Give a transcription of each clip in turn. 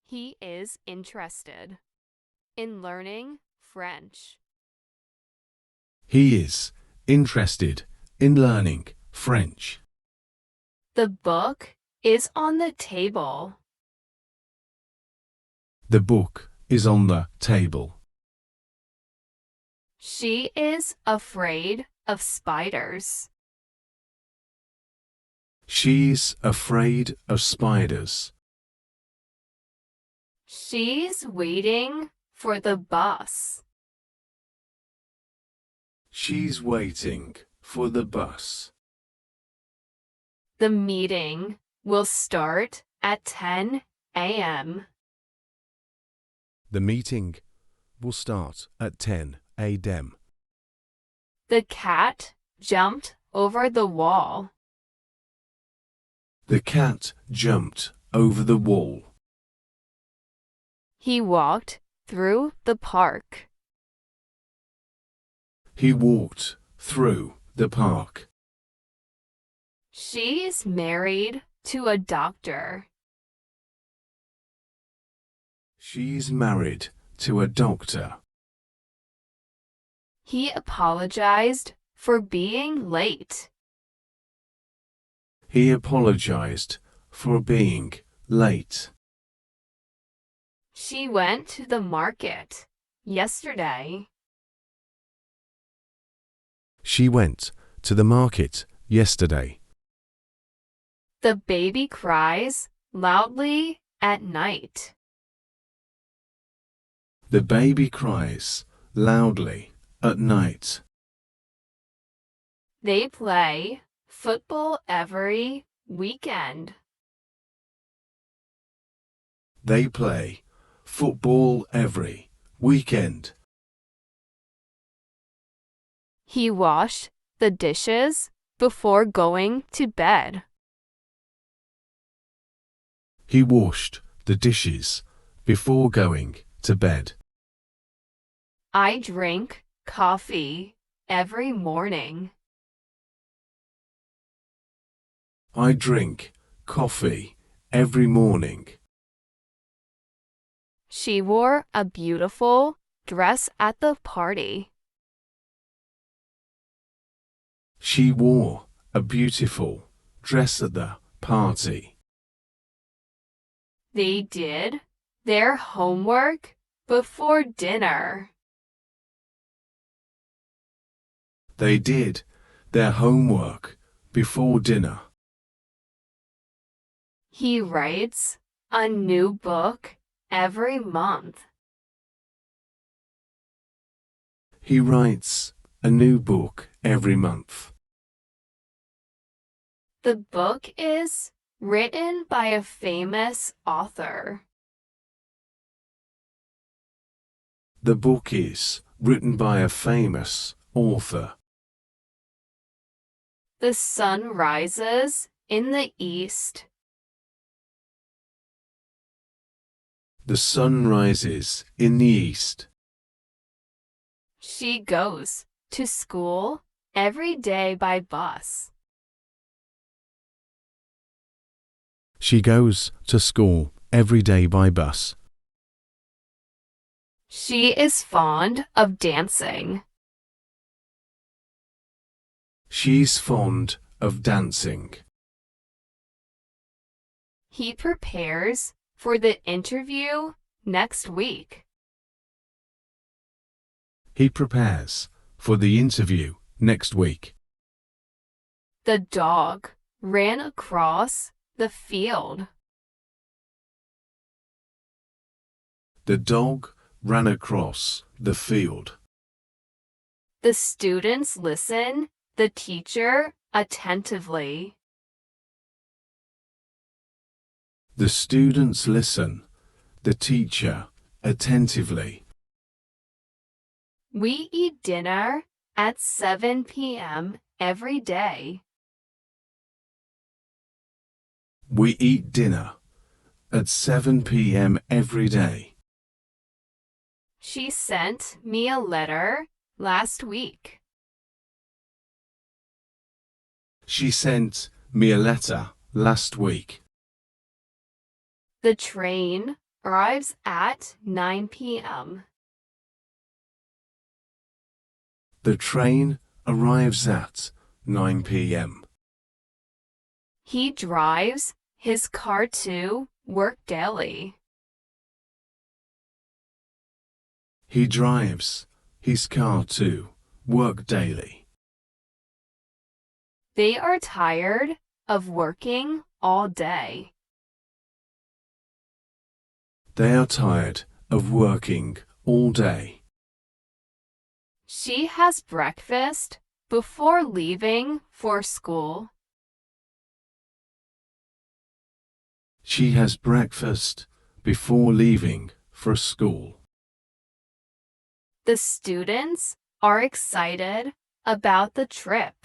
He is interested in learning French. He is interested in learning French. The book is on the table. The book is on the table. She is afraid of spiders. She's afraid of spiders. She's waiting for the bus. She's waiting for the bus. The meeting will start at 10 a.m. The meeting will start at 10 a.m. The cat jumped over the wall. The cat jumped over the wall. He walked through the park. He walked through the park. She's married to a doctor. She's married to a doctor. He apologized for being late. He apologized for being late. She went to the market yesterday. She went to the market yesterday. The baby cries loudly at night. The baby cries loudly at night. They play football every weekend. They play football every weekend. He washed the dishes before going to bed. He washed the dishes before going to bed. I drink coffee every morning. I drink coffee every morning. She wore a beautiful dress at the party. She wore a beautiful dress at the party. They did their homework before dinner. They did their homework before dinner. He writes a new book every month. He writes a new book every month. The book is written by a famous author. The book is written by a famous author. The sun rises in the east. The sun rises in the east. She goes to school every day by bus. She goes to school every day by bus. She is fond of dancing. She's fond of dancing. He prepares for the interview next week. He prepares for the interview next week. The dog ran across the field. The dog ran across the field. The students listen the teacher attentively. The students listen the teacher attentively. We eat dinner at 7 p.m. every day. We eat dinner at 7 p.m. every day. She sent me a letter last week. She sent me a letter last week. The train arrives at 9 p.m. The train arrives at 9 p.m. He drives his car to work daily. He drives his car to work daily. They are tired of working all day. They are tired of working all day. She has breakfast before leaving for school. She has breakfast before leaving for school. The students are excited about the trip.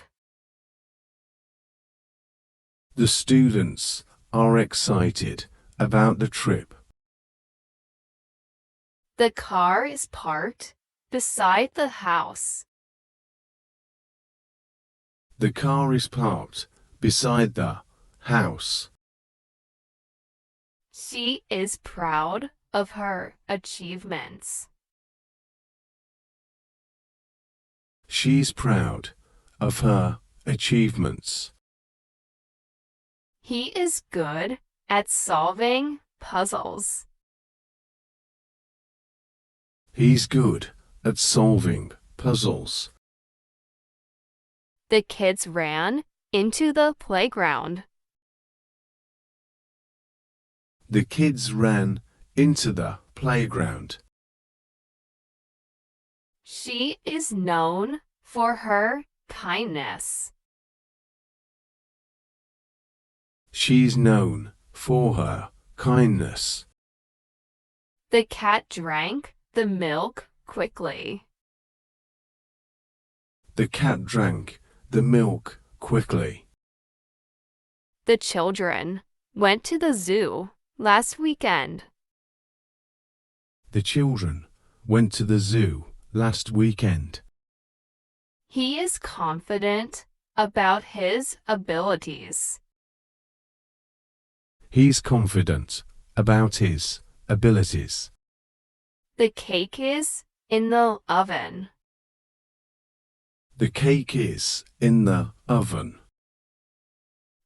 The students are excited about the trip. The car is parked beside the house. The car is parked beside the house. She is proud of her achievements. She's proud of her achievements. He is good at solving puzzles. He's good at solving puzzles. The kids ran into the playground. The kids ran into the playground. She is known for her kindness. She's known for her kindness. The cat drank the milk quickly. The cat drank the milk quickly. The children went to the zoo last weekend. The children went to the zoo last weekend. He is confident about his abilities. He's confident about his abilities. The cake is in the oven. The cake is in the oven.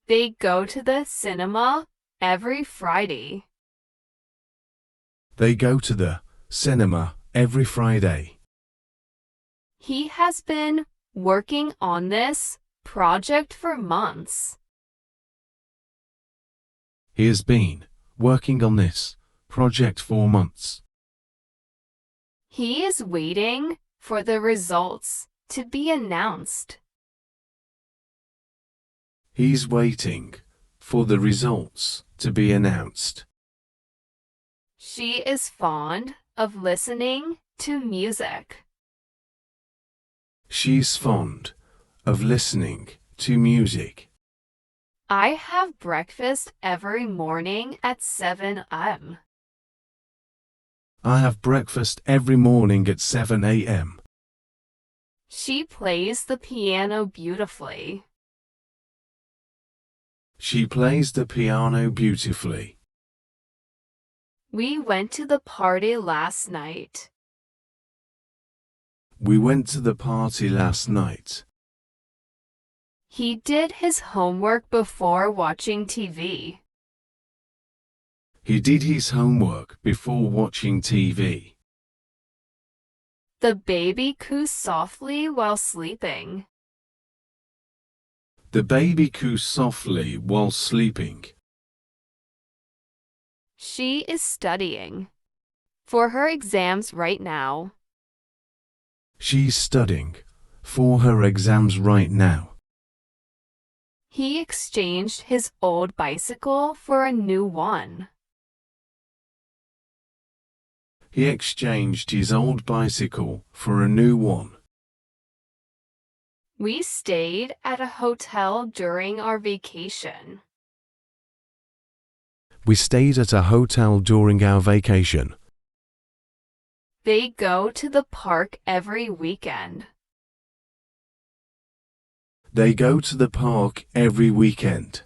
They go to the cinema every Friday. They go to the cinema every Friday. He has been working on this project for months. He has been working on this project for months. He is waiting for the results to be announced. He's waiting for the results to be announced. She is fond of listening to music. She's fond of listening to music. I have breakfast every morning at 7 a.m. I have breakfast every morning at 7 a.m. She plays the piano beautifully. She plays the piano beautifully. We went to the party last night. We went to the party last night. He did his homework before watching TV. He did his homework before watching TV. The baby coos softly while sleeping. The baby coos softly while sleeping. She is studying for her exams right now. She's studying for her exams right now. He exchanged his old bicycle for a new one. He exchanged his old bicycle for a new one. We stayed at a hotel during our vacation. We stayed at a hotel during our vacation. They go to the park every weekend. They go to the park every weekend.